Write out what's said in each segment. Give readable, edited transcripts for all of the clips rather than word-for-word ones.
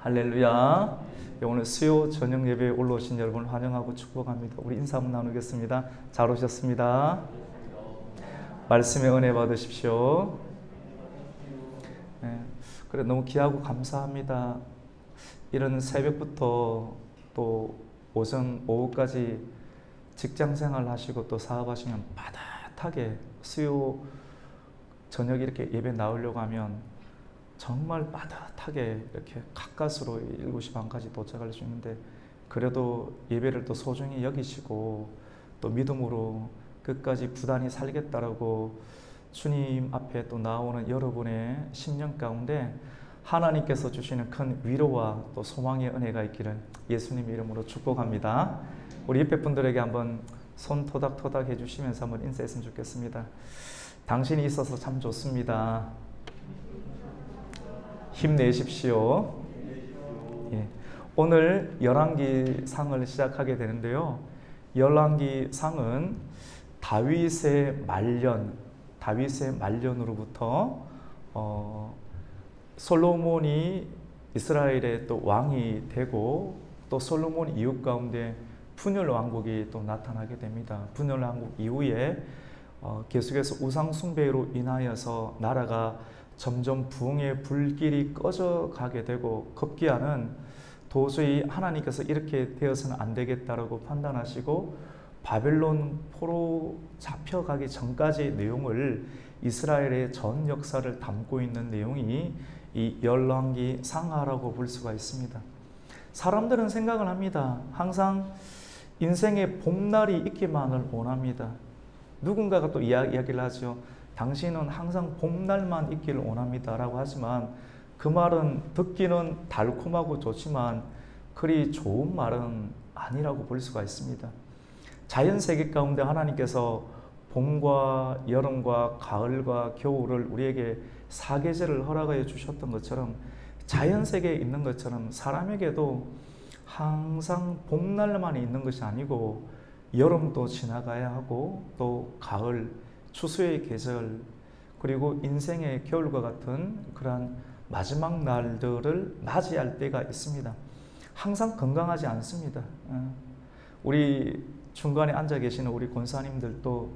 할렐루야. 오늘 수요 저녁 예배에 올라오신 여러분을 환영하고 축복합니다. 우리 인사 한번 나누겠습니다. 잘 오셨습니다. 말씀의 은혜 받으십시오. 네, 그래 너무 귀하고 감사합니다. 이런 새벽부터 또 오전 오후까지 직장생활 하시고 또 사업하시면 빠듯하게 수요 저녁 이렇게 예배 나오려고 하면 정말 빠듯하게 이렇게 가까스로 7시 반까지 도착할 수 있는데, 그래도 예배를 또 소중히 여기시고 또 믿음으로 끝까지 부단히 살겠다라고 주님 앞에 또 나오는 여러분의 심령 가운데 하나님께서 주시는 큰 위로와 또 소망의 은혜가 있기를 예수님 이름으로 축복합니다. 우리 옆에 분들에게 한번 손 토닥토닥 해주시면서 한번 인사했으면 좋겠습니다. 당신이 있어서 참 좋습니다. 힘내십시오. 예. 오늘 열왕기상을 시작하게 되는데요. 열왕기상은 다윗의 말년으로부터 솔로몬이 이스라엘의 또 왕이 되고, 또 솔로몬 이후 가운데 분열 왕국이 또 나타나게 됩니다. 분열 왕국 이후에 계속해서 우상 숭배로 인하여서 나라가 점점 부흥의 불길이 꺼져 가게 되고, 급기야는 도저히 하나님께서 이렇게 되어서는 안 되겠다라고 판단하시고 바벨론 포로 잡혀가기 전까지 내용을, 이스라엘의 전 역사를 담고 있는 내용이 이 열왕기 상하라고 볼 수가 있습니다. 사람들은 생각을 합니다. 항상 인생의 봄날이 있기만을 원합니다. 누군가가 또 이야기를 하죠. 당신은 항상 봄날만 있기를 원합니다 라고 하지만, 그 말은 듣기는 달콤하고 좋지만 그리 좋은 말은 아니라고 볼 수가 있습니다. 자연세계 가운데 하나님께서 봄과 여름과 가을과 겨울을 우리에게 사계절을 허락하여 주셨던 것처럼, 자연세계에 있는 것처럼 사람에게도 항상 봄날만 있는 것이 아니고 여름도 지나가야 하고, 또 가을, 추수의 계절, 그리고 인생의 겨울과 같은 그러한 마지막 날들을 맞이할 때가 있습니다. 항상 건강하지 않습니다. 우리 중간에 앉아 계시는 우리 권사님들도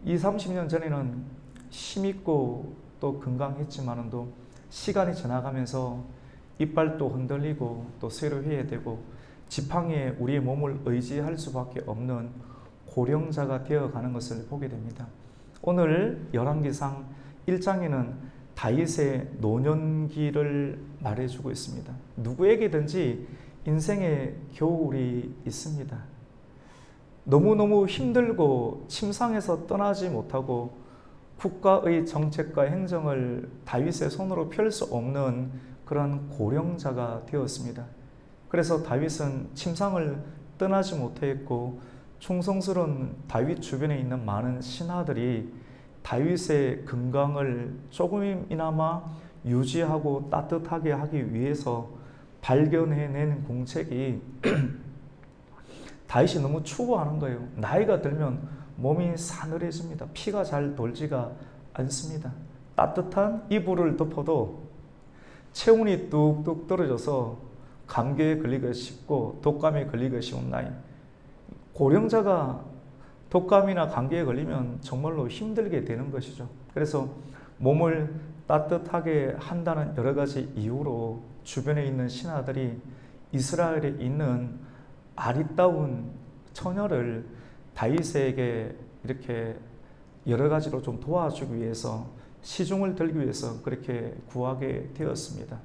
20-30년 전에는 힘있고 또 건강했지만도 시간이 지나가면서 이빨도 흔들리고 또 쇠로 회해되고 지팡이에 우리의 몸을 의지할 수밖에 없는 고령자가 되어가는 것을 보게 됩니다. 오늘 열왕기상 1장에는 다윗의 노년기를 말해주고 있습니다. 누구에게든지 인생의 겨울이 있습니다. 너무너무 힘들고 침상에서 떠나지 못하고 국가의 정책과 행정을 다윗의 손으로 펼 수 없는 그런 고령자가 되었습니다. 그래서 다윗은 침상을 떠나지 못했고, 충성스러운 다윗 주변에 있는 많은 신하들이 다윗의 건강을 조금이나마 유지하고 따뜻하게 하기 위해서 발견해낸 공책이 다윗이 너무 추구하는 거예요. 나이가 들면 몸이 사늘해집니다. 피가 잘 돌지가 않습니다. 따뜻한 이불을 덮어도 체온이 뚝뚝 떨어져서 감기에 걸리기 쉽고 독감에 걸리기 쉬운 나이. 고령자가 독감이나 감기에 걸리면 정말로 힘들게 되는 것이죠. 그래서 몸을 따뜻하게 한다는 여러 가지 이유로 주변에 있는 신하들이 이스라엘에 있는 아리따운 처녀를 다윗에게 이렇게 여러 가지로 좀 도와주기 위해서, 시중을 들기 위해서 그렇게 구하게 되었습니다.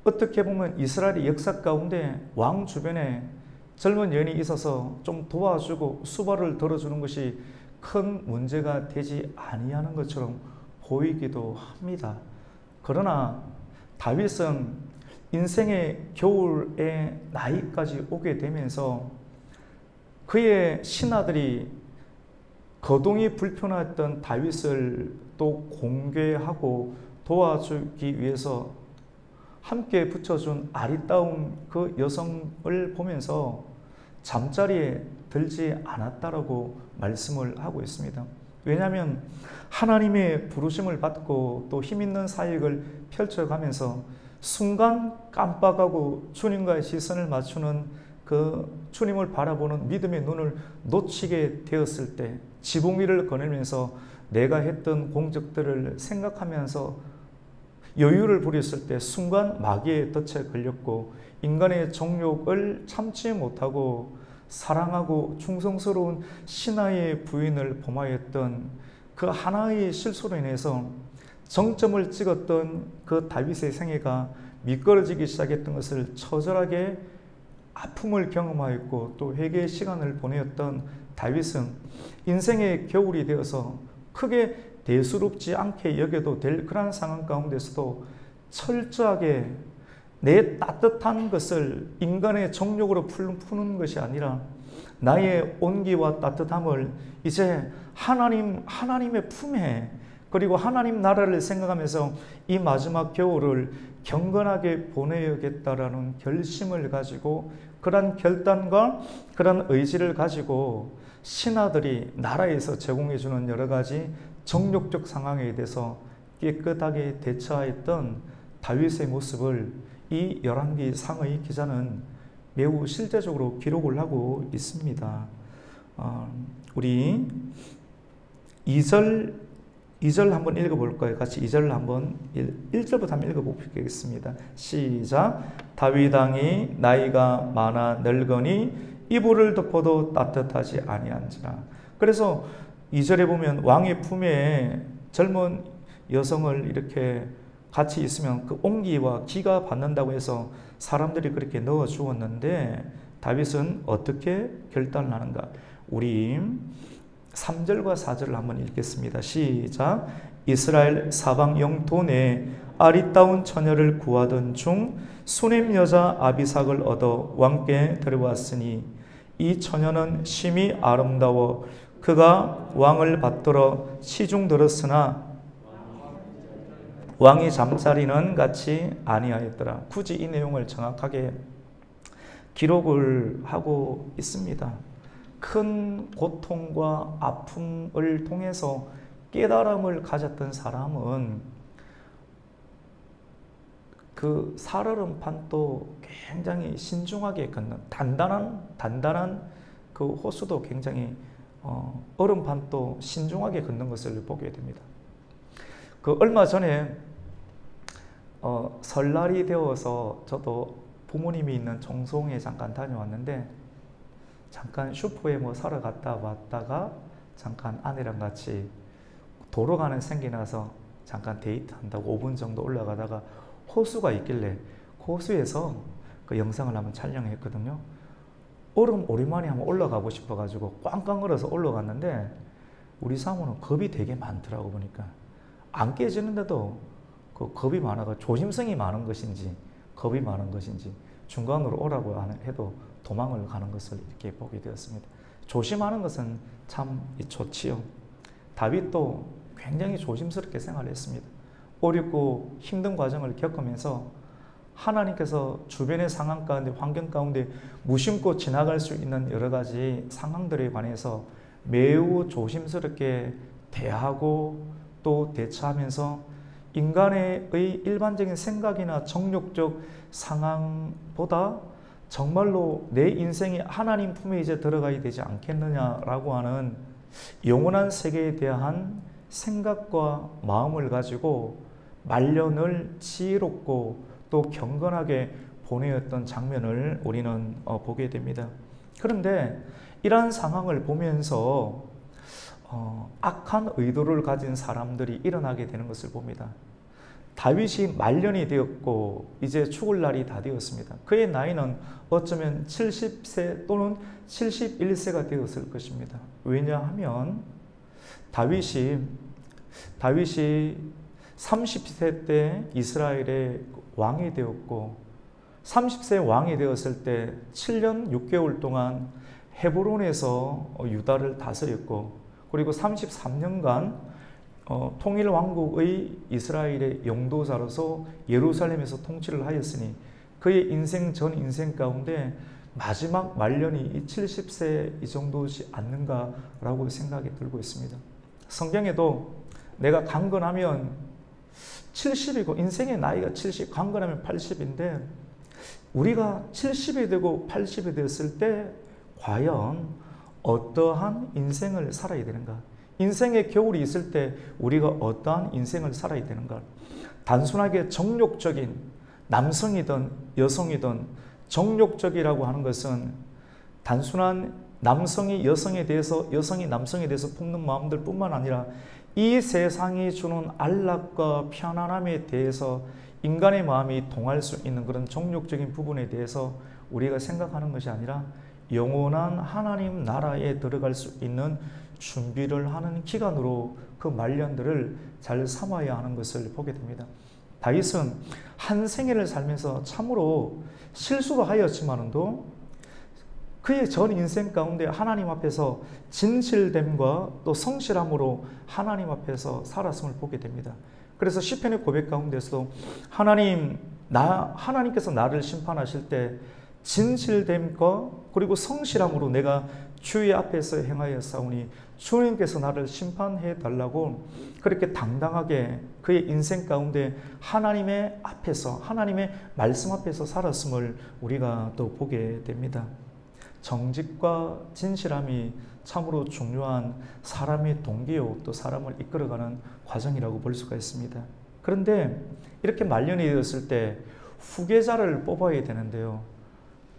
어떻게 보면 이스라엘의 역사 가운데 왕 주변에 젊은 여인이 있어서 좀 도와주고 수발을 들어주는 것이 큰 문제가 되지 아니하는 것처럼 보이기도 합니다. 그러나 다윗은 인생의 겨울의 나이까지 오게 되면서 그의 신하들이 거동이 불편했던 다윗을 또 공개하고 도와주기 위해서 함께 붙여준 아리따운 그 여성을 보면서 잠자리에 들지 않았다라고 말씀을 하고 있습니다. 왜냐하면 하나님의 부르심을 받고 또 힘있는 사역을 펼쳐가면서 순간 깜빡하고 주님과의 시선을 맞추는 그 주님을 바라보는 믿음의 눈을 놓치게 되었을 때 지붕 위를 거닐면서 내가 했던 공적들을 생각하면서 여유를 부렸을 때 순간 마귀의 덫에 걸렸고 인간의 정욕을 참지 못하고 사랑하고 충성스러운 신하의 부인을 범하였던 그 하나의 실수로 인해서 정점을 찍었던 그 다윗의 생애가 미끄러지기 시작했던 것을 처절하게 아픔을 경험하였고 또 회개의 시간을 보내었던 다윗은 인생의 겨울이 되어서 크게 대수롭지 않게 여겨도 될 그런 상황 가운데서도 철저하게 내 따뜻한 것을 인간의 정욕으로 푸는 것이 아니라 나의 온기와 따뜻함을 이제 하나님의 품에 그리고 하나님 나라를 생각하면서 이 마지막 겨울을 경건하게 보내야겠다라는 결심을 가지고 그런 결단과 그런 의지를 가지고 신하들이 나라에서 제공해주는 여러 가지 정욕적 상황에 대해서 깨끗하게 대처했던 다윗의 모습을 이 열왕기상의 기자는 매우 실제적으로 기록을 하고 있습니다. 우리 2절 한번 읽어볼까요? 같이 2절 한번 1절부터 한번 읽어보겠습니다. 시작. 다윗 왕이 나이가 많아 늙으니 이불을 덮어도 따뜻하지 아니한지라. 그래서 2절에 보면 왕의 품에 젊은 여성을 이렇게 같이 있으면 그 온기와 기가 받는다고 해서 사람들이 그렇게 넣어 주었는데 다윗은 어떻게 결단을 하는가? 우리 3절과 4절을 한번 읽겠습니다. 시작. 이스라엘 사방 영토 내 아리따운 처녀를 구하던 중 수넴 여자 아비삭을 얻어 왕께 데려왔으니 이 처녀는 심히 아름다워 그가 왕을 받들어 시중 들었으나 왕이 잠자리는 같이 아니하였더라. 굳이 이 내용을 정확하게 기록을 하고 있습니다. 큰 고통과 아픔을 통해서 깨달음을 가졌던 사람은 그 살얼음판도 굉장히 신중하게 걷는 단단한 그 호수도 굉장히 얼음판도 신중하게 걷는 것을 보게 됩니다. 그 얼마 전에 설날이 되어서 저도 부모님이 있는 정송에 잠깐 다녀왔는데 잠깐 슈퍼에 뭐 사러 갔다 왔다가 잠깐 아내랑 같이 도로 가는 생기 나서 잠깐 데이트한다고 5분 정도 올라가다가 호수가 있길래 그 호수에서 그 영상을 한번 촬영했거든요. 얼음 오랜만에 한번 올라가고 싶어가지고 꽝꽝 얼어서 올라갔는데 우리 사모는 겁이 되게 많더라고. 보니까 안 깨지는데도 그 겁이 많아가 조심성이 많은 것인지 겁이 많은 것인지 중간으로 오라고 해도 도망을 가는 것을 이렇게 보게 되었습니다. 조심하는 것은 참 좋지요. 다윗도 굉장히 조심스럽게 생활했습니다. 어렵고 힘든 과정을 겪으면서 하나님께서 주변의 상황 가운데 환경 가운데 무심코 지나갈 수 있는 여러 가지 상황들에 관해서 매우 조심스럽게 대하고 또 대처하면서 인간의 일반적인 생각이나 정욕적 상황보다 정말로 내 인생이 하나님 품에 이제 들어가야 되지 않겠느냐라고 하는 영원한 세계에 대한 생각과 마음을 가지고 말년을 지혜롭고 또 경건하게 보내었던 장면을 우리는 보게 됩니다. 그런데 이러한 상황을 보면서 악한 의도를 가진 사람들이 일어나게 되는 것을 봅니다. 다윗이 말년이 되었고 이제 죽을 날이 다 되었습니다. 그의 나이는 어쩌면 70세 또는 71세가 되었을 것입니다. 왜냐하면 다윗이 30세 때 이스라엘의 왕이 되었고 30세 왕이 되었을 때 7년 6개월 동안 헤브론에서 유다를 다스렸고 그리고 33년간 통일왕국의 이스라엘의 영도자로서 예루살렘에서 통치를 하였으니 그의 전 인생 가운데 마지막 말년이 70세 이 정도지 않는가라고 생각이 들고 있습니다. 성경에도 내가 강건하면 70이고 인생의 나이가 70, 강건하면 80인데 우리가 70이 되고 80이 되었을 때 과연 어떠한 인생을 살아야 되는가? 인생의 겨울이 있을 때 우리가 어떠한 인생을 살아야 되는가? 단순하게 정욕적인 남성이든 여성이든 정욕적이라고 하는 것은 단순한 남성이 여성에 대해서 여성이 남성에 대해서 품는 마음들 뿐만 아니라 이 세상이 주는 안락과 편안함에 대해서 인간의 마음이 동할 수 있는 그런 정욕적인 부분에 대해서 우리가 생각하는 것이 아니라 영원한 하나님 나라에 들어갈 수 있는 준비를 하는 기간으로 그 말년들을 잘 삼아야 하는 것을 보게 됩니다. 다윗은 한 생애를 살면서 참으로 실수도 하였지만도 그의 전 인생 가운데 하나님 앞에서 진실됨과 또 성실함으로 하나님 앞에서 살았음을 보게 됩니다. 그래서 시편의 고백 가운데서도 하나님께서 나를 심판하실 때 진실됨과 그리고 성실함으로 내가 주의 앞에서 행하여 싸우니 주님께서 나를 심판해 달라고 그렇게 당당하게 그의 인생 가운데 하나님의 앞에서 하나님의 말씀 앞에서 살았음을 우리가 또 보게 됩니다. 정직과 진실함이 참으로 중요한 사람의 동기요 또 사람을 이끌어가는 과정이라고 볼 수가 있습니다. 그런데 이렇게 말년이 되었을 때 후계자를 뽑아야 되는데요.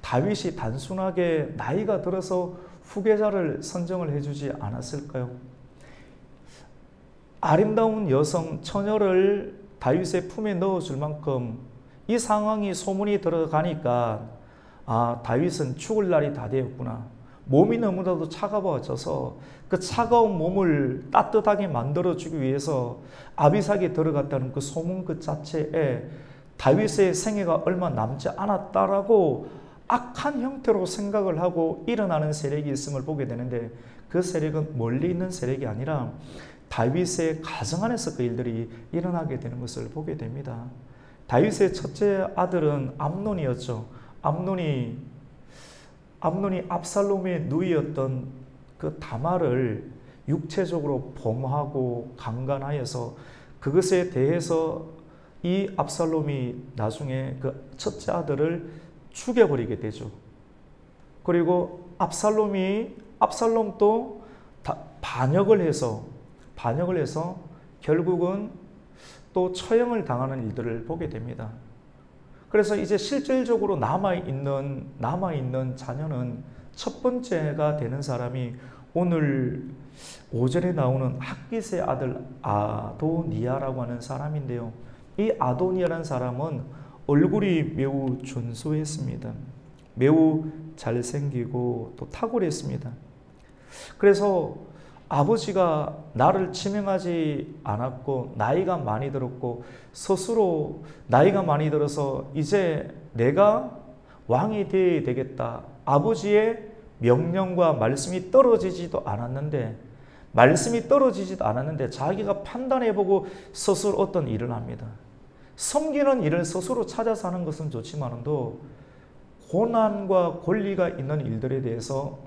다윗이 단순하게 나이가 들어서 후계자를 선정을 해주지 않았을까요? 아름다운 여성 처녀를 다윗의 품에 넣어줄 만큼 이 상황이 소문이 들어가니까 다윗은 죽을 날이 다 되었구나. 몸이 너무나도 차가워져서 그 차가운 몸을 따뜻하게 만들어주기 위해서 아비삭이 들어갔다는 그 소문 그 자체에 다윗의 생애가 얼마 남지 않았다라고 악한 형태로 생각을 하고 일어나는 세력이 있음을 보게 되는데 그 세력은 멀리 있는 세력이 아니라 다윗의 가정 안에서 그 일들이 일어나게 되는 것을 보게 됩니다. 다윗의 첫째 아들은 암논이었죠. 암논이 압살롬의 누이였던 그 다말을 육체적으로 범하고 강간하여서 그것에 대해서 이 압살롬이 나중에 그 첫째 아들을 죽여버리게 되죠. 그리고 압살롬도 반역을 해서 결국은 또 처형을 당하는 일들을 보게 됩니다. 그래서 이제 실질적으로 남아있는 자녀는 첫 번째가 되는 사람이 오늘 5절에 나오는 핫깃의 아들 아도니아라고 하는 사람인데요. 이 아도니아라는 사람은 얼굴이 매우 준수했습니다. 매우 잘생기고 또 탁월했습니다. 그래서 아버지가 나를 지명하지 않았고 나이가 많이 들었고 스스로 나이가 많이 들어서 이제 내가 왕이 되어야 되겠다. 아버지의 명령과 말씀이 떨어지지도 않았는데 자기가 판단해보고 스스로 어떤 일을 합니다. 섬기는 일을 스스로 찾아서 하는 것은 좋지만도 고난과 권리가 있는 일들에 대해서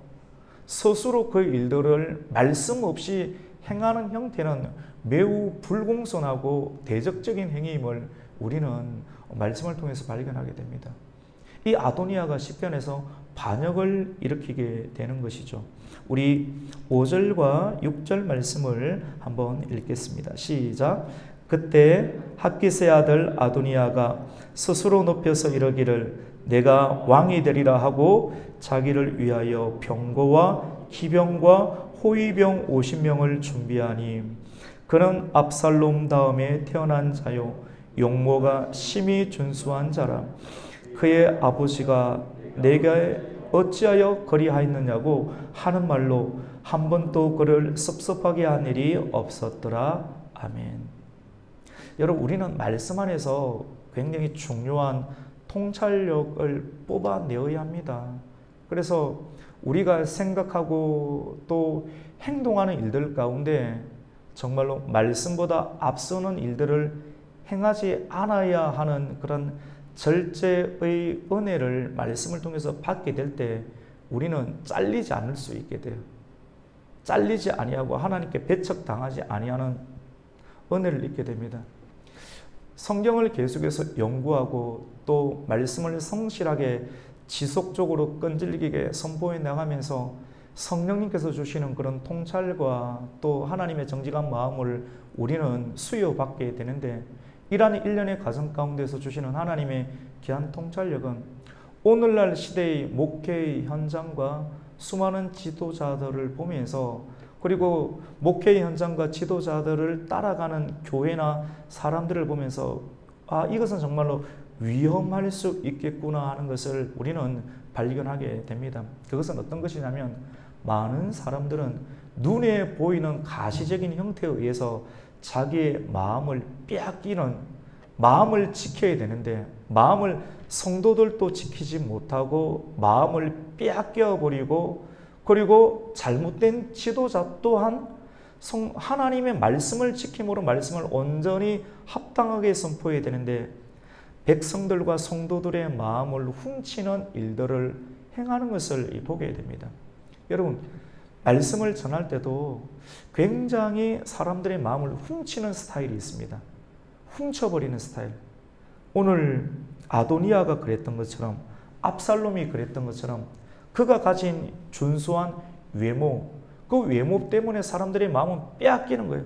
스스로 그 일들을 말씀 없이 행하는 형태는 매우 불공손하고 대적적인 행위임을 우리는 말씀을 통해서 발견하게 됩니다. 이 아도니아가 시편에서 반역을 일으키게 되는 것이죠. 우리 5절과 6절 말씀을 한번 읽겠습니다. 시작. 그때 핫깃의 아들 아도니아가 스스로 높여서 이르기를 내가 왕이 되리라 하고 자기를 위하여 병거와 기병과 호위병 50명을 준비하니 그는 압살롬 다음에 태어난 자요 용모가 심히 준수한 자라. 그의 아버지가 내게 어찌하여 그리하였느냐고 하는 말로 한 번도 그를 섭섭하게 한 일이 없었더라. 아멘. 여러분, 우리는 말씀 안에서 굉장히 중요한 통찰력을 뽑아내어야 합니다. 그래서 우리가 생각하고 또 행동하는 일들 가운데 정말로 말씀보다 앞서는 일들을 행하지 않아야 하는 그런 절제의 은혜를 말씀을 통해서 받게 될 때 우리는 잘리지 않을 수 있게 돼요. 잘리지 아니하고 하나님께 배척당하지 아니하는 은혜를 입게 됩니다. 성경을 계속해서 연구하고 또 말씀을 성실하게 지속적으로 끈질기게 선포해 나가면서 성령님께서 주시는 그런 통찰과 또 하나님의 정직한 마음을 우리는 수요받게 되는데, 이러한 일련의 과정 가운데서 주시는 하나님의 귀한 통찰력은 오늘날 시대의 목회의 현장과 수많은 지도자들을 보면서, 그리고 목회의 현장과 지도자들을 따라가는 교회나 사람들을 보면서 이것은 정말로 위험할 수 있겠구나 하는 것을 우리는 발견하게 됩니다. 그것은 어떤 것이냐면, 많은 사람들은 눈에 보이는 가시적인 형태에 의해서 자기의 마음을 빼앗기는, 마음을 지켜야 되는데 마음을 성도들도 지키지 못하고 마음을 빼앗겨 버리고, 그리고 잘못된 지도자 또한 하나님의 말씀을 지킴으로 말씀을 온전히 합당하게 선포해야 되는데 백성들과 성도들의 마음을 훔치는 일들을 행하는 것을 보게 됩니다. 여러분, 말씀을 전할 때도 굉장히 사람들의 마음을 훔치는 스타일이 있습니다. 훔쳐버리는 스타일. 오늘 아도니아가 그랬던 것처럼, 압살롬이 그랬던 것처럼 그가 가진 준수한 외모, 그 외모 때문에 사람들의 마음은 빼앗기는 거예요.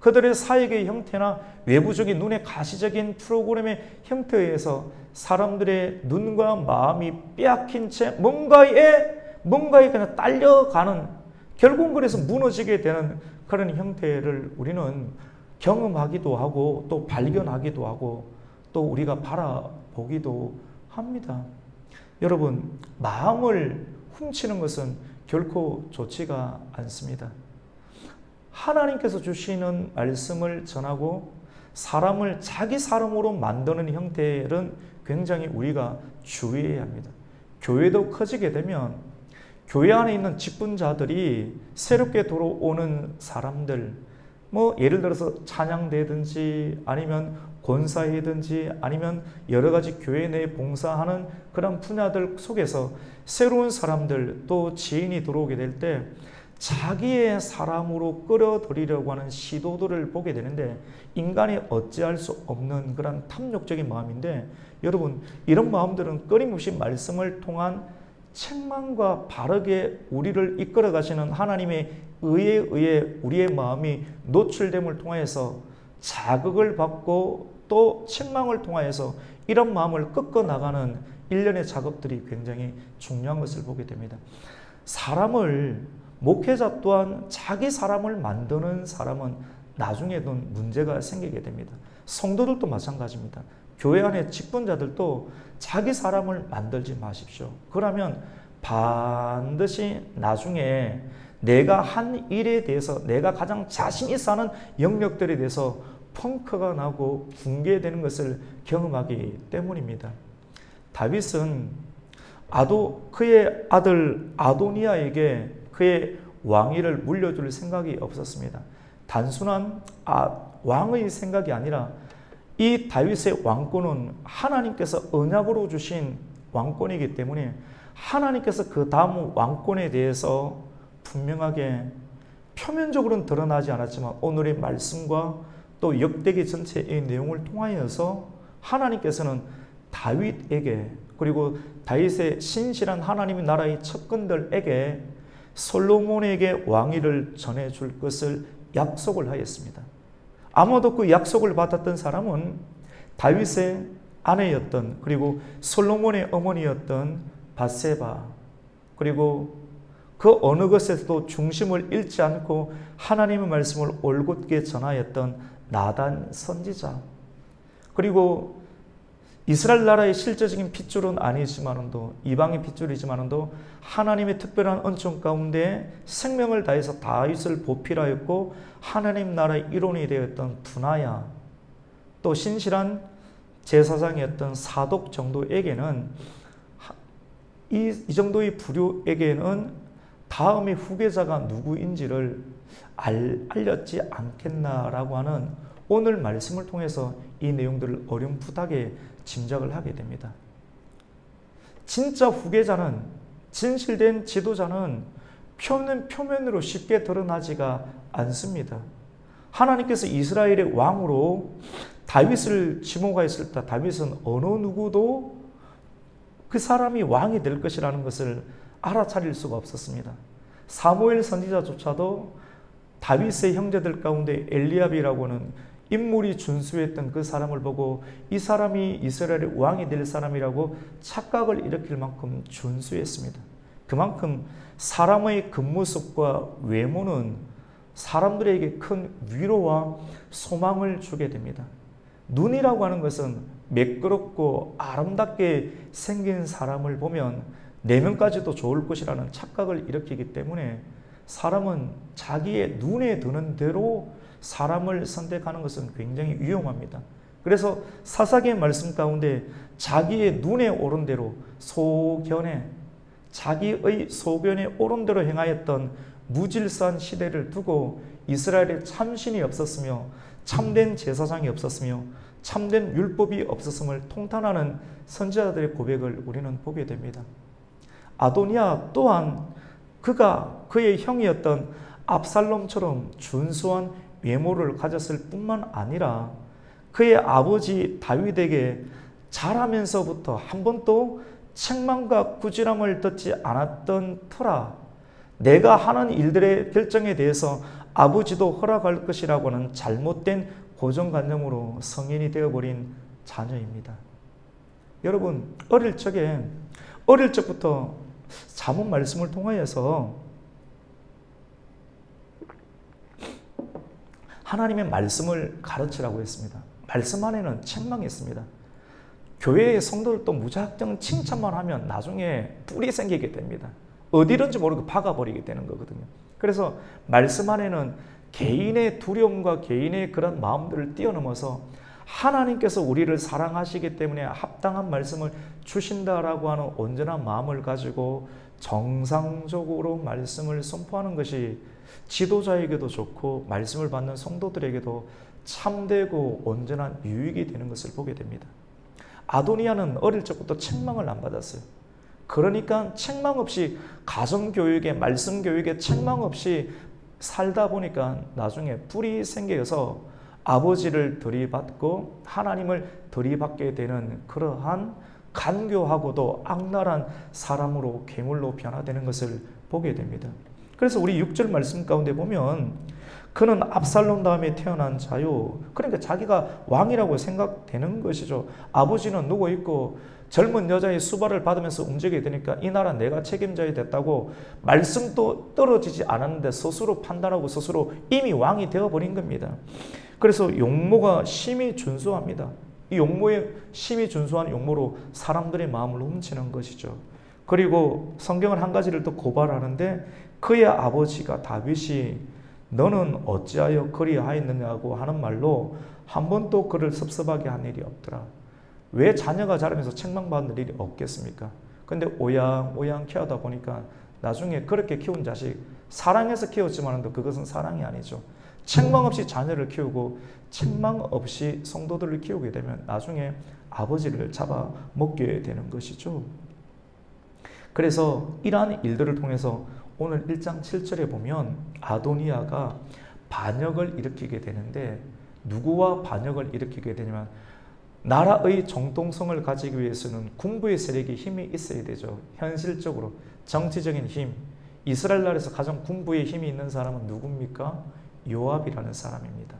그들의 사역의 형태나 외부적인 눈의 가시적인 프로그램의 형태에 의해서 사람들의 눈과 마음이 빼앗긴 채 뭔가에 그냥 딸려가는, 결국은 그래서 무너지게 되는 그런 형태를 우리는 경험하기도 하고 또 발견하기도 하고 또 우리가 바라보기도 합니다. 여러분, 마음을 훔치는 것은 결코 좋지가 않습니다. 하나님께서 주시는 말씀을 전하고 사람을 자기 사람으로 만드는 형태는 굉장히 우리가 주의해야 합니다. 교회도 커지게 되면 교회 안에 있는 직분자들이 새롭게 들어오는 사람들, 예를 들어서 찬양대든지 아니면 권사회든지 아니면 여러 가지 교회 내에 봉사하는 그런 분야들 속에서 새로운 사람들 또 지인이 들어오게 될 때 자기의 사람으로 끌어들이려고 하는 시도들을 보게 되는데, 인간이 어찌할 수 없는 그런 탐욕적인 마음인데, 여러분, 이런 마음들은 끊임없이 말씀을 통한 책망과 바르게 우리를 이끌어 가시는 하나님의 의에 의해 우리의 마음이 노출됨을 통해서 자극을 받고 또 책망을 통하여서 이런 마음을 꺾어 나가는 일련의 작업들이 굉장히 중요한 것을 보게 됩니다. 목회자 또한 자기 사람을 만드는 사람은 나중에도 문제가 생기게 됩니다. 성도들도 마찬가지입니다. 교회 안에 직분자들도 자기 사람을 만들지 마십시오. 그러면 반드시 나중에 내가 한 일에 대해서, 내가 가장 자신 있어 하는 영역들에 대해서 펑크가 나고 붕괴되는 것을 경험하기 때문입니다. 다윗은 그의 아들 아도니아에게 그의 왕위를 물려줄 생각이 없었습니다. 단순한 왕의 생각이 아니라 이 다윗의 왕권은 하나님께서 언약으로 주신 왕권이기 때문에 하나님께서 그 다음 왕권에 대해서 분명하게, 표면적으로는 드러나지 않았지만 오늘의 말씀과 또 역대기 전체의 내용을 통하여서 하나님께서는 다윗에게, 그리고 다윗의 신실한 하나님의 나라의 첩근들에게 솔로몬에게 왕위를 전해줄 것을 약속을 하였습니다. 아마도 그 약속을 받았던 사람은 다윗의 아내였던, 그리고 솔로몬의 어머니였던 밧세바, 그리고 그 어느 것에서도 중심을 잃지 않고 하나님의 말씀을 올곧게 전하였던 나단 선지자, 그리고 이스라엘 나라의 실제적인 핏줄은 아니지만도, 이방의 핏줄이지만도 하나님의 특별한 은총 가운데 생명을 다해서 다윗을 보필하였고 하나님 나라의 일원이 되었던 분하야, 또 신실한 제사장이었던 사독 정도에게는, 이 정도의 부류에게는 다음의 후계자가 누구인지를 알렸지 않겠나라고 하는 오늘 말씀을 통해서 이 내용들을 어렴풋하게 짐작을 하게 됩니다. 진짜 후계자는, 진실된 지도자는 표면으로 쉽게 드러나지가 않습니다. 하나님께서 이스라엘의 왕으로 다윗을 지목하였을 때 다윗은 어느 누구도 그 사람이 왕이 될 것이라는 것을 알아차릴 수가 없었습니다. 사무엘 선지자조차도 다윗의 형제들 가운데 엘리압이라고는 인물이 준수했던 그 사람을 보고 이 사람이 이스라엘의 왕이 될 사람이라고 착각을 일으킬 만큼 준수했습니다. 그만큼 사람의 겉모습과 외모는 사람들에게 큰 위로와 소망을 주게 됩니다. 눈이라고 하는 것은 매끄럽고 아름답게 생긴 사람을 보면 내면까지도 좋을 것이라는 착각을 일으키기 때문에 사람은 자기의 눈에 드는 대로 사람을 선택하는 것은 굉장히 위험합니다. 그래서 사사기의 말씀 가운데 자기의 눈에 오른 대로 자기의 소견에 오른 대로 행하였던 무질서한 시대를 두고 이스라엘에 참신이 없었으며 참된 제사장이 없었으며 참된 율법이 없었음을 통탄하는 선지자들의 고백을 우리는 보게 됩니다. 아도니아 또한 그의 형이었던 압살롬처럼 준수한 외모를 가졌을 뿐만 아니라 그의 아버지 다윗에게 자라면서부터 한 번도 책망과 꾸지람을 듣지 않았던 터라 내가 하는 일들의 결정에 대해서 아버지도 허락할 것이라고는 잘못된 고정관념으로 성인이 되어버린 자녀입니다. 여러분 어릴 적부터 잠언 말씀을 통하여서 하나님의 말씀을 가르치라고 했습니다. 말씀 안에는 책망이 있습니다. 교회의 성도들도 무작정 칭찬만 하면 나중에 뿔이 생기게 됩니다. 어디든지 모르고 박아버리게 되는 거거든요. 그래서 말씀 안에는 개인의 두려움과 개인의 그런 마음들을 뛰어넘어서 하나님께서 우리를 사랑하시기 때문에 합당한 말씀을 주신다라고 하는 온전한 마음을 가지고 정상적으로 말씀을 선포하는 것이 지도자에게도 좋고 말씀을 받는 성도들에게도 참되고 온전한 유익이 되는 것을 보게 됩니다. 아도니아는 어릴 적부터 책망을 안 받았어요. 그러니까 책망 없이 가정교육에 말씀교육에 책망 없이 살다 보니까 나중에 뿔이 생겨서 아버지를 들이받고 하나님을 들이받게 되는 그러한 간교하고도 악랄한 사람으로 괴물로 변화되는 것을 보게 됩니다. 그래서 우리 6절 말씀 가운데 보면 그는 압살롬 다음에 태어난 자요. 그러니까 자기가 왕이라고 생각되는 것이죠. 아버지는 누워있고 젊은 여자의 수발을 받으면서 움직이게 되니까 이 나라 내가 책임져야 됐다고 말씀도 떨어지지 않았는데 스스로 판단하고 스스로 이미 왕이 되어버린 겁니다. 그래서 용모가 심히 준수합니다. 이 용모의 심히 준수한 용모로 사람들의 마음을 훔치는 것이죠. 그리고 성경은 한 가지를 또 고발하는데 그의 아버지가 다윗이 너는 어찌하여 그리하였느냐고 하는 말로 한 번도 그를 섭섭하게 한 일이 없더라. 왜 자녀가 자라면서 책망받는 일이 없겠습니까? 근데 오양오양 키우다 보니까 나중에 그렇게 키운 자식 사랑해서 키웠지만 그것은 사랑이 아니죠. 책망 없이 자녀를 키우고 책망 없이 성도들을 키우게 되면 나중에 아버지를 잡아먹게 되는 것이죠. 그래서 이러한 일들을 통해서 오늘 1장 7절에 보면 아도니아가 반역을 일으키게 되는데 누구와 반역을 일으키게 되냐면 나라의 정통성을 가지기 위해서는 군부의 세력이 힘이 있어야 되죠. 현실적으로 정치적인 힘. 이스라엘 나라에서 가장 군부의 힘이 있는 사람은 누굽니까? 요압이라는 사람입니다.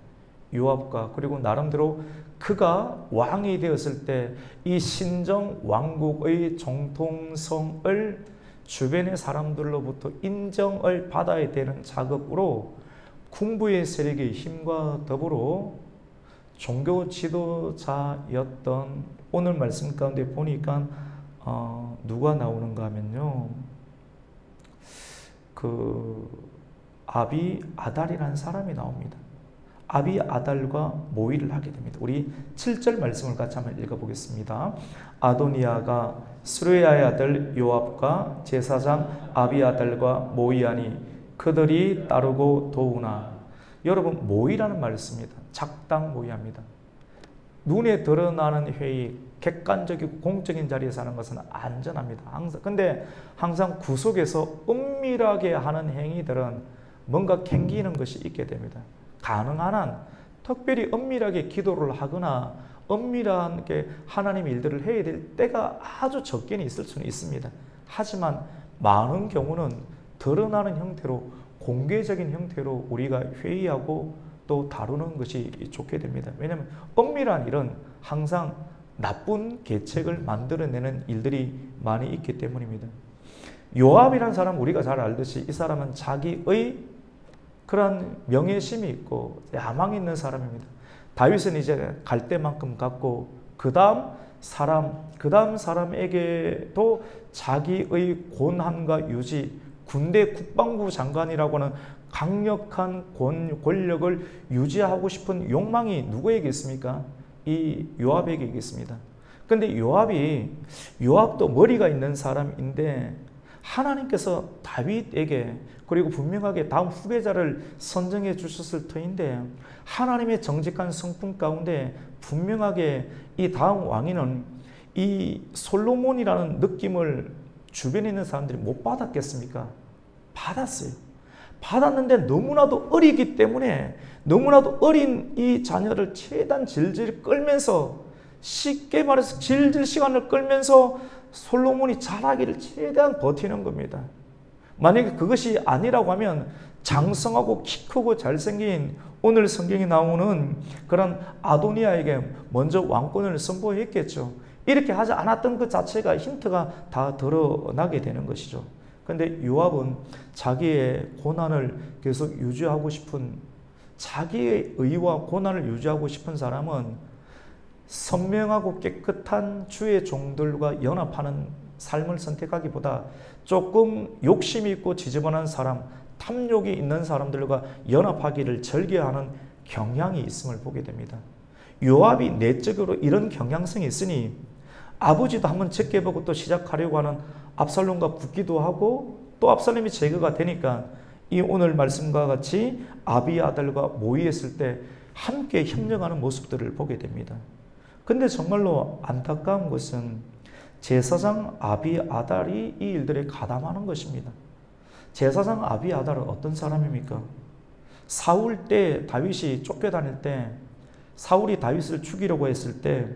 요압과 그리고 나름대로 그가 왕이 되었을 때 이 신정 왕국의 정통성을 주변의 사람들로부터 인정을 받아야 되는 자극으로 군부의 세력의 힘과 더불어 종교 지도자였던 오늘 말씀 가운데 보니까 누가 나오는가 하면요. 아비아달이라는 사람이 나옵니다. 아비아달과 모의를 하게 됩니다. 우리 7절 말씀을 같이 한번 읽어보겠습니다. 아도니아가 스루야의 아들 요압과 제사장 아비아달과 모의하니 그들이 따르고 도우나. 여러분 모의라는 말을 씁니다. 작당 모의합니다. 눈에 드러나는 회의, 객관적이고 공적인 자리에서 하는 것은 안전합니다. 근데 항상 구석에서 은밀하게 하는 행위들은 뭔가 캥기는 것이 있게 됩니다. 가능한 한 특별히 엄밀하게 기도를 하거나 엄밀하게 하나님의 일들을 해야 될 때가 아주 적게는 있을 수는 있습니다. 하지만 많은 경우는 드러나는 형태로, 공개적인 형태로 우리가 회의하고 또 다루는 것이 좋게 됩니다. 왜냐하면 엄밀한 일은 항상 나쁜 계책을 만들어내는 일들이 많이 있기 때문입니다. 요압이라는 사람 우리가 잘 알듯이 이 사람은 자기의 그런 명예심이 있고 야망이 있는 사람입니다. 다윗은 이제 갈 때만큼 갔고 그 다음 사람에게도 자기의 권한과 유지, 군대 국방부 장관이라고 하는 강력한 권력을 유지하고 싶은 욕망이 누구에게 있습니까? 이 요압에게 있습니다. 그런데 요압도 머리가 있는 사람인데 하나님께서 다윗에게 그리고 분명하게 다음 후계자를 선정해 주셨을 터인데 하나님의 정직한 성품 가운데 분명하게 이 다음 왕위는 이 솔로몬이라는 느낌을 주변에 있는 사람들이 못 받았겠습니까? 받았어요. 받았는데 너무나도 어리기 때문에 너무나도 어린 이 자녀를 최대한 질질 끌면서 쉽게 말해서 질질 시간을 끌면서 솔로몬이 자라기를 최대한 버티는 겁니다. 만약에 그것이 아니라고 하면 장성하고 키 크고 잘생긴 오늘 성경에 나오는 그런 아도니아에게 먼저 왕권을 선포했겠죠. 이렇게 하지 않았던 그 자체가 힌트가 다 드러나게 되는 것이죠. 그런데 요압은 자기의 고난을 계속 유지하고 싶은, 자기의 의와 고난을 유지하고 싶은 사람은 선명하고 깨끗한 주의 종들과 연합하는 삶을 선택하기보다 조금 욕심이 있고 지저분한 사람, 탐욕이 있는 사람들과 연합하기를 즐겨하는 경향이 있음을 보게 됩니다. 요압이 내적으로 이런 경향성이 있으니 아버지도 한번 제껴보고 또 시작하려고 하는 압살롬과 붙기도 하고 또 압살롬이 제거가 되니까 이 오늘 말씀과 같이 아비아달과 모의했을 때 함께 협력하는 모습들을 보게 됩니다. 근데 정말로 안타까운 것은 제사장 아비아달이 이 일들에 가담하는 것입니다. 제사장 아비아달은 어떤 사람입니까? 사울 때 다윗이 쫓겨다닐 때 사울이 다윗을 죽이려고 했을 때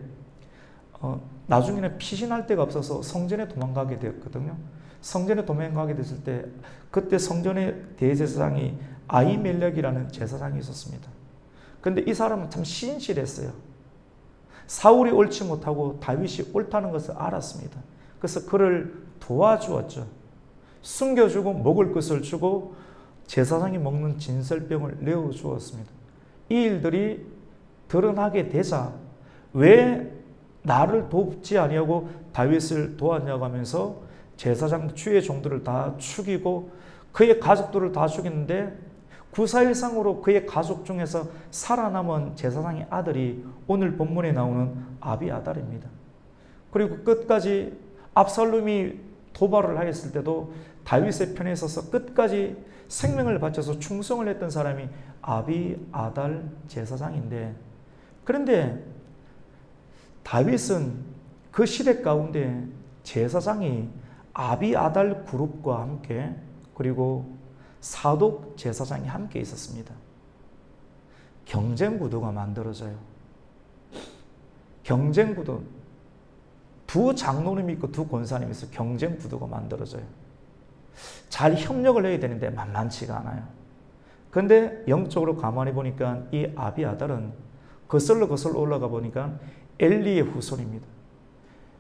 나중에는 피신할 데가 없어서 성전에 도망가게 되었거든요. 성전에 도망가게 됐을 때 그때 성전의 대제사장이 아히멜렉이라는 제사장이 있었습니다. 그런데 이 사람은 참 신실했어요. 사울이 옳지 못하고 다윗이 옳다는 것을 알았습니다. 그래서 그를 도와주었죠. 숨겨주고 먹을 것을 주고 제사장이 먹는 진설병을 내어주었습니다. 이 일들이 드러나게 되자 왜 나를 돕지 아니하고 다윗을 도왔냐고 하면서 제사장 주의 종들을 다 죽이고 그의 가족들을 다 죽였는데 구사일상으로 그의 가족 중에서 살아남은 제사장의 아들이 오늘 본문에 나오는 아비아달입니다. 그리고 끝까지 압살롬이 도발을 하였을 때도 다윗의 편에 서서 끝까지 생명을 바쳐서 충성을 했던 사람이 아비아달 제사장인데, 그런데 다윗은 그 시대 가운데 제사장이 아비아달 그룹과 함께 그리고 사독 제사장이 함께 있었습니다. 경쟁 구도가 만들어져요. 경쟁 구도. 두 장로님이 있고 두 권사님이 있어 경쟁 구도가 만들어져요. 잘 협력을 해야 되는데 만만치가 않아요. 그런데 영적으로 가만히 보니까 이 아비아달은 거슬러 올라가 보니까 엘리의 후손입니다.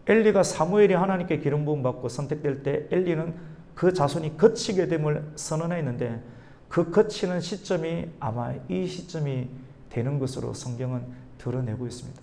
엘리가 사무엘이 하나님께 기름 부음 받고 선택될 때 엘리는 그 자손이 거치게 됨을 선언했는데 그 거치는 시점이 아마 이 시점이 되는 것으로 성경은 드러내고 있습니다.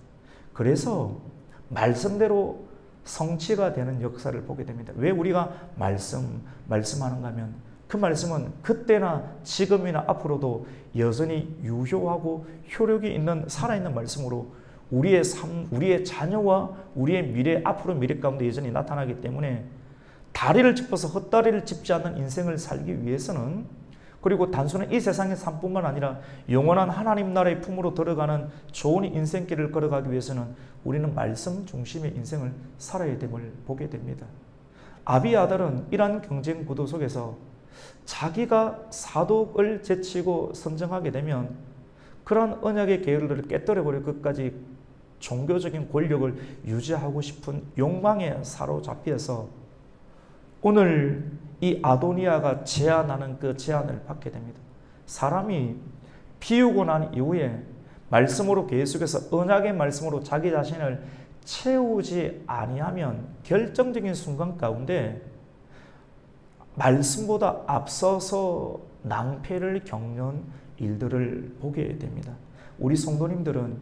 그래서 말씀대로 성취가 되는 역사를 보게 됩니다. 왜 우리가 말씀하는가 하면 그 말씀은 그때나 지금이나 앞으로도 여전히 유효하고 효력이 있는 살아있는 말씀으로 우리의 삶, 우리의 자녀와 우리의 미래, 앞으로 미래 가운데 여전히 나타나기 때문에 다리를 짚어서 헛다리를 짚지 않는 인생을 살기 위해서는, 그리고 단순한 이 세상의 삶뿐만 아니라 영원한 하나님 나라의 품으로 들어가는 좋은 인생길을 걸어가기 위해서는 우리는 말씀 중심의 인생을 살아야 됨을 보게 됩니다. 아비아달은 이러한 경쟁 구도 속에서 자기가 사독을 제치고 선정하게 되면 그러한 언약의 계율을 깨뜨려버려 끝까지 종교적인 권력을 유지하고 싶은 욕망에 사로잡혀서 오늘 이 아도니아가 제안하는 그 제안을 받게 됩니다. 사람이 비우고 난 이후에 말씀으로 계속해서 언약의 말씀으로 자기 자신을 채우지 아니하면 결정적인 순간 가운데 말씀보다 앞서서 낭패를 겪는 일들을 보게 됩니다. 우리 성도님들은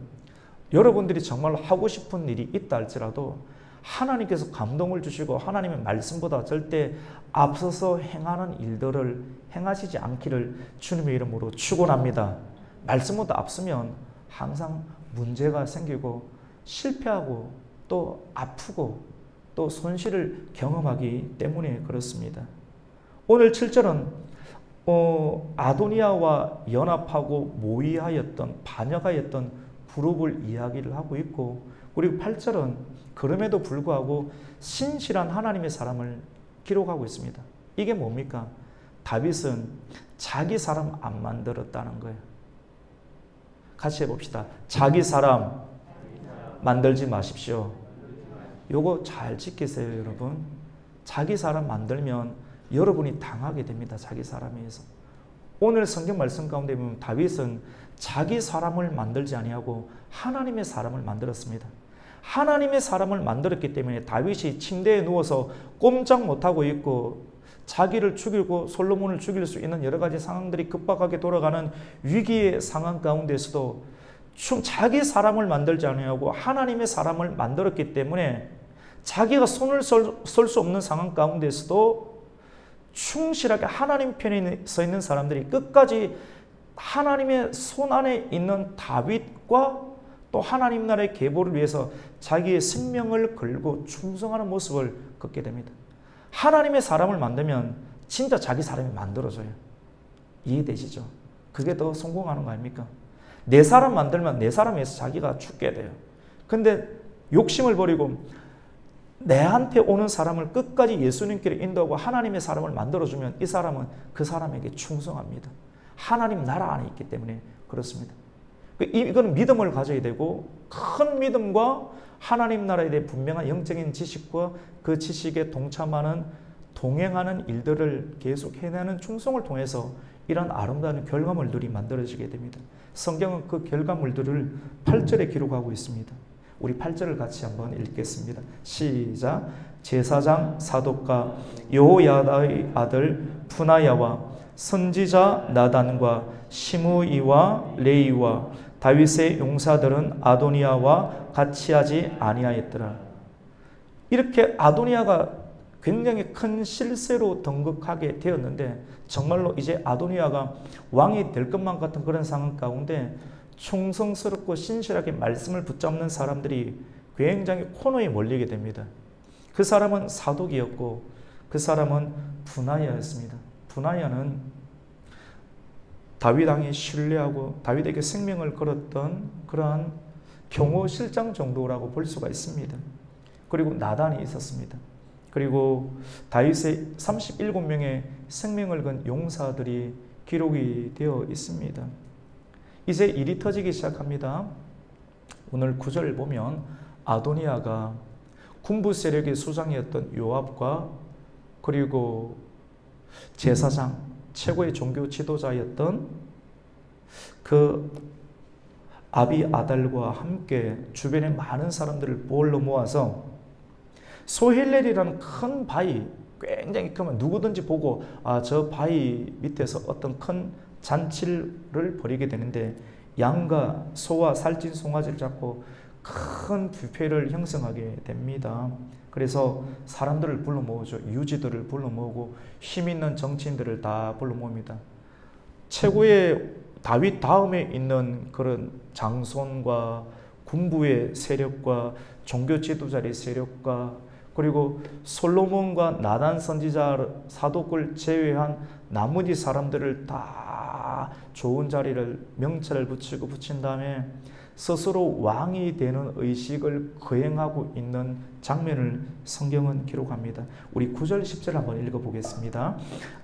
여러분들이 정말 하고 싶은 일이 있다 할지라도 하나님께서 감동을 주시고 하나님의 말씀보다 절대 앞서서 행하는 일들을 행하시지 않기를 주님의 이름으로 축원합니다. 말씀보다 앞서면 항상 문제가 생기고 실패하고 또 아프고 또 손실을 경험하기 때문에 그렇습니다. 오늘 7절은 아도니아와 연합하고 모의하였던 반역하였던 그룹을 이야기를 하고 있고, 그리고 8절은 그럼에도 불구하고 신실한 하나님의 사람을 기록하고 있습니다. 이게 뭡니까? 다윗은 자기 사람 안 만들었다는 거예요. 같이 해봅시다. 자기 사람 만들지 마십시오. 요거 잘 지키세요, 여러분. 자기 사람 만들면 여러분이 당하게 됩니다. 자기 사람에 의해서. 오늘 성경 말씀 가운데 보면 다윗은 자기 사람을 만들지 아니하고 하나님의 사람을 만들었습니다. 하나님의 사람을 만들었기 때문에 다윗이 침대에 누워서 꼼짝 못하고 있고 자기를 죽이고 솔로몬을 죽일 수 있는 여러 가지 상황들이 급박하게 돌아가는 위기의 상황 가운데서도 자기 사람을 만들지 아니하고 하나님의 사람을 만들었기 때문에 자기가 손을 쓸 수 없는 상황 가운데서도 충실하게 하나님 편에 서 있는 사람들이 끝까지 하나님의 손 안에 있는 다윗과 또 하나님 나라의 계보를 위해서 자기의 생명을 걸고 충성하는 모습을 걷게 됩니다. 하나님의 사람을 만들면 진짜 자기 사람이 만들어져요. 이해되시죠? 그게 더 성공하는 거 아닙니까? 내 사람 만들면 내 사람에서 자기가 죽게 돼요. 근데 욕심을 버리고 내한테 오는 사람을 끝까지 예수님께로 인도하고 하나님의 사람을 만들어주면 이 사람은 그 사람에게 충성합니다. 하나님 나라 안에 있기 때문에 그렇습니다. 이거는 믿음을 가져야 되고 큰 믿음과 하나님 나라에 대해 분명한 영적인 지식과 그 지식에 동행하는 일들을 계속 해내는 충성을 통해서 이런 아름다운 결과물들이 만들어지게 됩니다. 성경은 그 결과물들을 8절에 기록하고 있습니다. 우리 8절을 같이 한번 읽겠습니다. 시작. 제사장 사독과 여호야다의 아들 분하야와 선지자 나단과 시므이와 레이와 다윗의 용사들은 아도니아와 같이 하지 아니하였더라. 이렇게 아도니아가 굉장히 큰 실세로 등극하게 되었는데 정말로 이제 아도니아가 왕이 될 것만 같은 그런 상황 가운데 충성스럽고 신실하게 말씀을 붙잡는 사람들이 굉장히 코너에 몰리게 됩니다. 그 사람은 사독이었고 그 사람은 분하야였습니다. 분하야는 다윗 왕이 신뢰하고 다윗에게 생명을 걸었던 그러한 경호 실장 정도라고 볼 수가 있습니다. 그리고 나단이 있었습니다. 그리고 다윗의 37명의 생명을 건 용사들이 기록이 되어 있습니다. 이제 일이 터지기 시작합니다. 오늘 9절을 보면 아도니아가 군부 세력의 수장이었던 요압과 그리고 제사장, 최고의 종교 지도자였던 그 아비아달과 함께 주변의 많은 사람들을 볼로 모아서 소헬렐이라는 큰 바위, 굉장히 크면 누구든지 보고 저 바위 밑에서 어떤 큰 잔치를 벌이게 되는데 양과 소와 살찐 송아지를 잡고 큰 뷔페를 형성하게 됩니다. 그래서 사람들을 불러 모으죠. 유지들을 불러 모으고 힘 있는 정치인들을 다 불러 모읍니다. 최고의 다윗 다음에 있는 그런 장손과 군부의 세력과 종교 지도자의 세력과 그리고 솔로몬과 나단 선지자 사독을 제외한 나머지 사람들을 다 좋은 자리를 명찰을 붙인 다음에 스스로 왕이 되는 의식을 거행하고 있는 장면을 성경은 기록합니다. 우리 9절 10절 한번 읽어보겠습니다.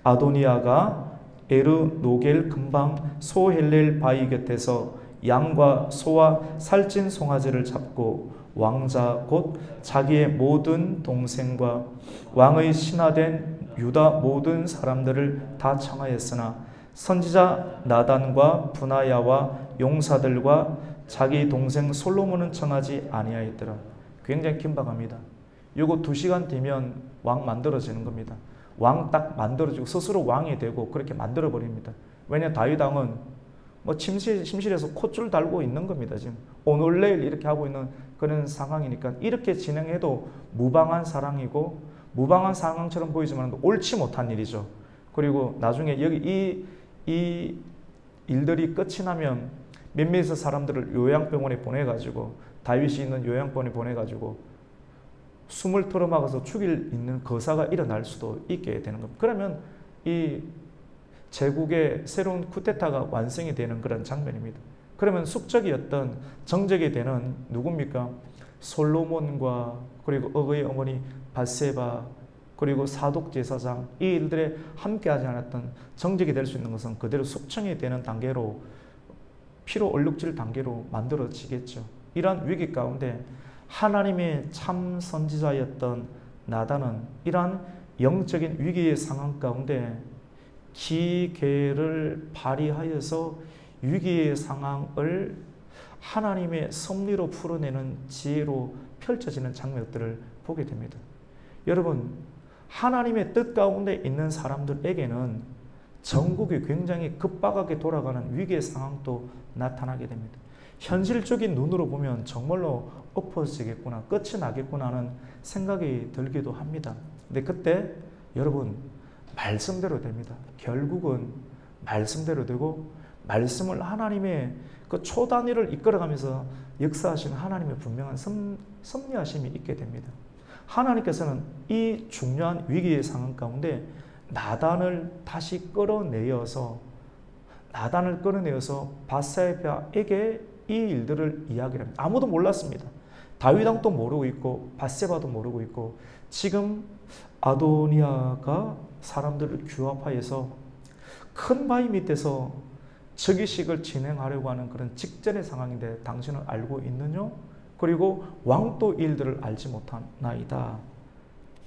아도니아가 에르노겔 근방 소헬렐 바위 곁에서 양과 소와 살찐 송아지를 잡고 왕자 곧 자기의 모든 동생과 왕의 신하된 유다 모든 사람들을 다 청하였으나 선지자 나단과 분하야와 용사들과 자기 동생 솔로몬은 청하지 아니하였더라. 굉장히 긴박합니다. 요거 2시간 뒤면 왕 만들어지는 겁니다. 왕 딱 만들어지고 스스로 왕이 되고 그렇게 만들어 버립니다. 왜냐 다윗 왕은 뭐 침실에서 콧줄 달고 있는 겁니다. 지금 오늘 내일 이렇게 하고 있는 그런 상황이니까 이렇게 진행해도 무방한 사랑이고 무방한 상황처럼 보이지만 옳지 못한 일이죠. 그리고 나중에 여기 이 일들이 끝이 나면 몇몇의 사람들을 요양병원에 보내가지고 다윗이 있는 요양병원에 보내가지고 숨을 틀어막아서 죽일 있는 거사가 일어날 수도 있게 되는 겁니다. 그러면 이 제국의 새로운 쿠데타가 완성이 되는 그런 장면입니다. 그러면 숙적이었던 정적이 되는 누굽니까? 솔로몬과 그리고 어그의 어머니 밧세바 그리고 사독 제사장 이 일들에 함께하지 않았던 정적이 될 수 있는 것은 그대로 숙청이 되는 단계로 피로 얼룩질 단계로 만들어지겠죠. 이러한 위기 가운데 하나님의 참 선지자였던 나단은 이러한 영적인 위기의 상황 가운데 기계를 발휘하여서 위기의 상황을 하나님의 섭리로 풀어내는 지혜로 펼쳐지는 장면들을 보게 됩니다. 여러분, 하나님의 뜻 가운데 있는 사람들에게는 전국이 굉장히 급박하게 돌아가는 위기의 상황도 나타나게 됩니다. 현실적인 눈으로 보면 정말로 엎어지겠구나, 끝이 나겠구나 하는 생각이 들기도 합니다. 근데 그때 여러분 말씀대로 됩니다. 결국은 말씀대로 되고 말씀을 하나님의 그 초단위를 이끌어가면서 역사하시는 하나님의 분명한 섭리하심이 있게 됩니다. 하나님께서는 이 중요한 위기의 상황 가운데 나단을 다시 끌어내어서 밧세바에게 이 일들을 이야기를 합니다. 아무도 몰랐습니다. 다윗 왕도 모르고 있고 밧세바도 모르고 있고 지금 아도니아가 사람들을 규합하여서 큰 바위 밑에서 즉위식을 진행하려고 하는 그런 직전의 상황인데 당신은 알고 있느냐? 그리고 왕도 일들을 알지 못하나이다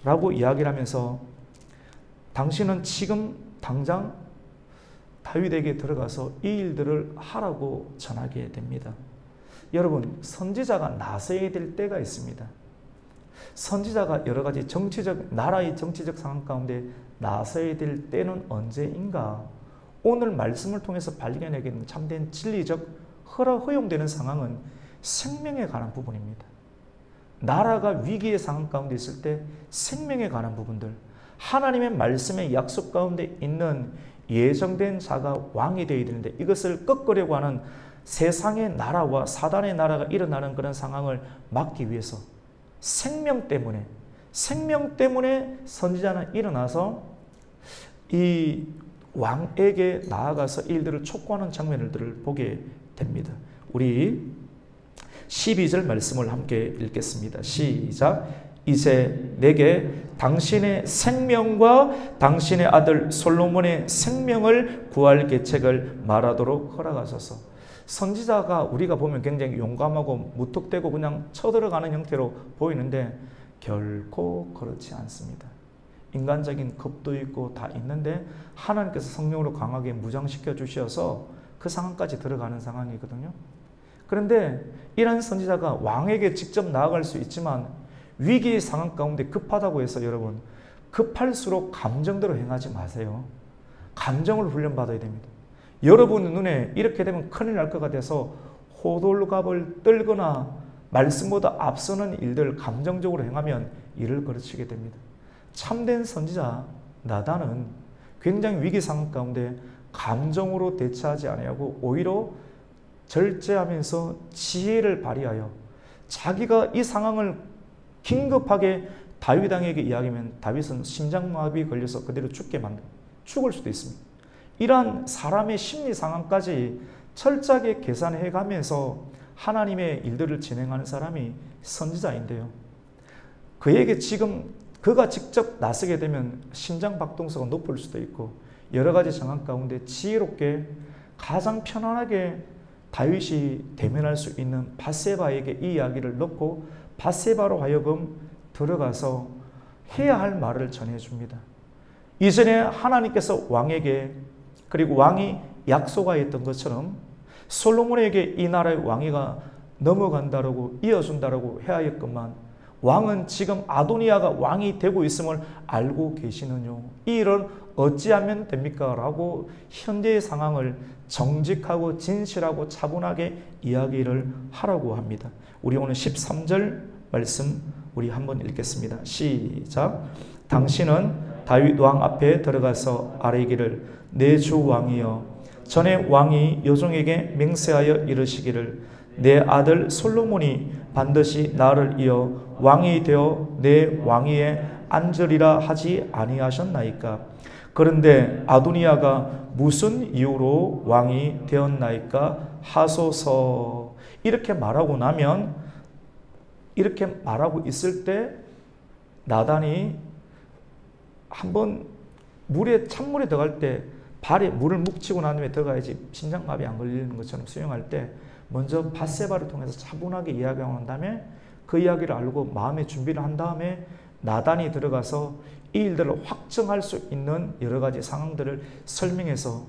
라고 이야기를 하면서 당신은 지금 당장 다윗에게 들어가서 이 일들을 하라고 전하게 됩니다. 여러분, 선지자가 나서야 될 때가 있습니다. 선지자가 여러 가지 나라의 정치적 상황 가운데 나서야 될 때는 언제인가? 오늘 말씀을 통해서 발견하게 되는 참된 진리적 허용되는 상황은 생명에 관한 부분입니다. 나라가 위기의 상황 가운데 있을 때 생명에 관한 부분들, 하나님의 말씀의 약속 가운데 있는 예정된 자가 왕이 되어야 되는데 이것을 꺾으려고 하는 세상의 나라와 사단의 나라가 일어나는 그런 상황을 막기 위해서 생명 때문에 선지자는 일어나서 이 왕에게 나아가서 일들을 촉구하는 장면들을 보게 됩니다. 우리 12절 말씀을 함께 읽겠습니다. 시작. 이제 내게 당신의 생명과 당신의 아들 솔로몬의 생명을 구할 계책을 말하도록 허락하소서. 선지자가 우리가 보면 굉장히 용감하고 무턱대고 그냥 쳐들어가는 형태로 보이는데 결코 그렇지 않습니다. 인간적인 겁도 있고 다 있는데 하나님께서 성령으로 강하게 무장시켜 주셔서 그 상황까지 들어가는 상황이거든요. 그런데 이런 선지자가 왕에게 직접 나아갈 수 있지만 위기의 상황 가운데 급하다고 해서 여러분 급할수록 감정대로 행하지 마세요. 감정을 훈련받아야 됩니다. 여러분 눈에 이렇게 되면 큰일 날 것 같아서 호들갑을 떨거나 말씀보다 앞서는 일들 감정적으로 행하면 일을 거르치게 됩니다. 참된 선지자 나단은 굉장히 위기 상황 가운데 감정으로 대처하지 아니하고 오히려 절제하면서 지혜를 발휘하여 자기가 이 상황을 긴급하게 다윗 왕에게 이야기하면 다윗은 심장마비 걸려서 그대로 죽을 수도 있습니다. 이러한 사람의 심리 상황까지 철저하게 계산해 가면서 하나님의 일들을 진행하는 사람이 선지자인데요. 그에게 지금 그가 직접 나서게 되면 심장 박동수가 높을 수도 있고 여러 가지 상황 가운데 지혜롭게 가장 편안하게 다윗이 대면할 수 있는 밧세바에게 이 이야기를 넣고 밧세바로 하여금 들어가서 해야 할 말을 전해줍니다. 이전에 하나님께서 왕에게, 그리고 왕이 약속하였던 것처럼 솔로몬에게 이 나라의 왕위가 넘어간다라고, 이어준다라고 해야 했건만 왕은 지금 아도니아가 왕이 되고 있음을 알고 계시느뇨? 이 일을 어찌하면 됩니까? 라고 현재의 상황을 정직하고 진실하고 차분하게 이야기를 하라고 합니다. 우리 오늘 13절 말씀 우리 한번 읽겠습니다. 시작. 당신은 다윗 왕 앞에 들어가서 아뢰기를 내 주 왕이여, 전에 왕이 여종에게 맹세하여 이르시기를 내 아들 솔로몬이 반드시 나를 이어 왕이 되어 내 왕위에 앉으리라 하지 아니하셨나이까? 그런데 아도니아가 무슨 이유로 왕이 되었나이까 하소서. 이렇게 말하고 나면, 이렇게 말하고 있을 때 나단이 한번 찬물에 들어갈 때 발에 물을 묵히고 난 후에 들어가야지 심장마비 안 걸리는 것처럼 수영할 때 먼저 밧세바를 통해서 차분하게 이야기하고 난 다음에 그 이야기를 알고 마음의 준비를 한 다음에 나단이 들어가서 이 일들을 확정할 수 있는 여러 가지 상황들을 설명해서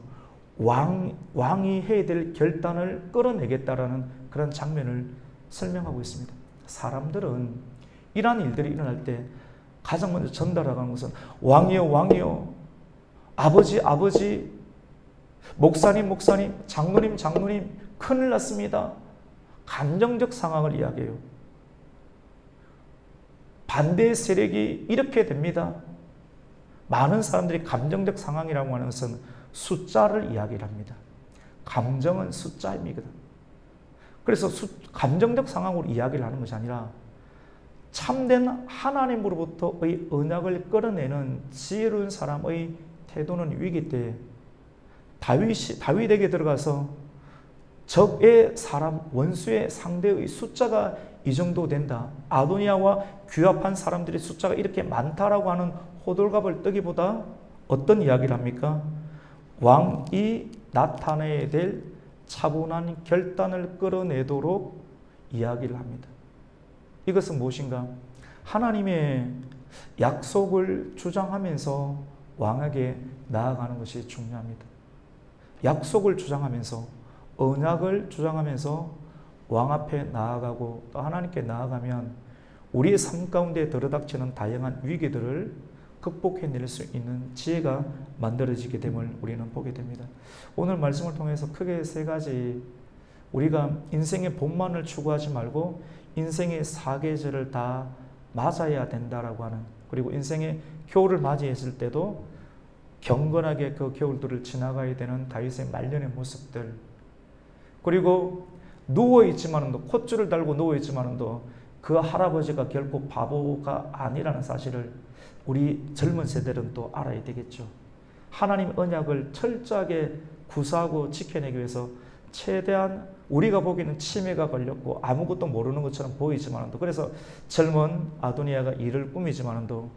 왕이 해야 될 결단을 끌어내겠다라는 그런 장면을 설명하고 있습니다. 사람들은 이러한 일들이 일어날 때 가장 먼저 전달하는 것은 왕이여, 왕이여, 아버지, 아버지, 목사님, 목사님, 장로님, 장로님, 큰일 났습니다. 감정적 상황을 이야기해요. 반대 세력이 이렇게 됩니다. 많은 사람들이 감정적 상황이라고 하는 것은 숫자를 이야기를 합니다. 감정은 숫자입니다. 그래서 감정적 상황으로 이야기를 하는 것이 아니라 참된 하나님으로부터의 언약을 끌어내는 지혜로운 사람의 태도는 위기 때 다윗에게 들어가서 적의 사람, 원수의 상대의 숫자가 이 정도 된다, 아도니아와 규합한 사람들의 숫자가 이렇게 많다라고 하는 호들갑을 뜨기보다 어떤 이야기를 합니까? 왕이 나타내야 될 차분한 결단을 끌어내도록 이야기를 합니다. 이것은 무엇인가? 하나님의 약속을 주장하면서 왕에게 나아가는 것이 중요합니다. 약속을 주장하면서, 언약을 주장하면서 왕 앞에 나아가고 또 하나님께 나아가면 우리의 삶 가운데 들어닥치는 다양한 위기들을 극복해낼 수 있는 지혜가 만들어지게 됨을 우리는 보게 됩니다. 오늘 말씀을 통해서 크게 세 가지, 우리가 인생의 본만을 추구하지 말고 인생의 사계절을 다 맞아야 된다라고 하는, 그리고 인생의 겨울을 맞이했을 때도 경건하게 그 겨울들을 지나가야 되는 다윗의 말년의 모습들, 그리고 누워있지만도, 콧줄을 달고 누워있지만도 그 할아버지가 결코 바보가 아니라는 사실을 우리 젊은 세대는 또 알아야 되겠죠. 하나님 언약을 철저하게 구사하고 지켜내기 위해서 최대한 우리가 보기에는 치매가 걸렸고 아무것도 모르는 것처럼 보이지만도, 그래서 젊은 아도니아가 일을 꾸미지만도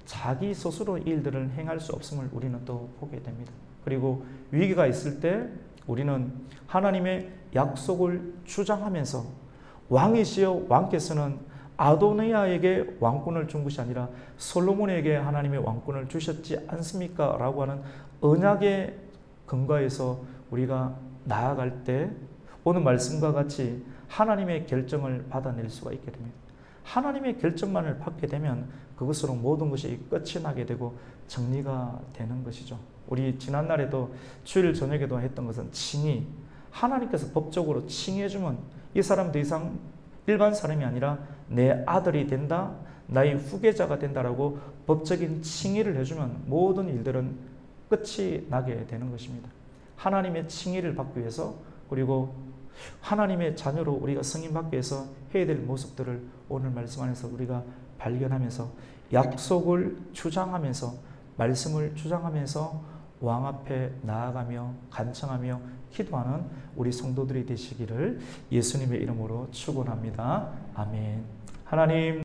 자기 스스로 일들을 행할 수 없음을 우리는 또 보게 됩니다. 그리고 위기가 있을 때 우리는 하나님의 약속을 주장하면서, 왕이시여, 왕께서는 아도니아에게 왕권을 준 것이 아니라 솔로몬에게 하나님의 왕권을 주셨지 않습니까? 라고 하는 언약의 근거에서 우리가 나아갈 때 오늘 말씀과 같이 하나님의 결정을 받아낼 수가 있게 됩니다. 하나님의 결정만을 받게 되면 그것으로 모든 것이 끝이 나게 되고 정리가 되는 것이죠. 우리 지난날에도 주일 저녁에도 했던 것은 칭의, 하나님께서 법적으로 칭의해주면 이 사람 더 이상 일반 사람이 아니라 내 아들이 된다, 나의 후계자가 된다라고 법적인 칭의를 해주면 모든 일들은 끝이 나게 되는 것입니다. 하나님의 칭의를 받기 위해서, 그리고 하나님의 자녀로 우리가 승인받기 위해서 해야 될 모습들을 오늘 말씀 안에서 우리가 발견하면서 약속을 주장하면서, 말씀을 주장하면서 왕 앞에 나아가며 간청하며 기도하는 우리 성도들이 되시기를 예수님의 이름으로 축원합니다. 아멘. 하나님,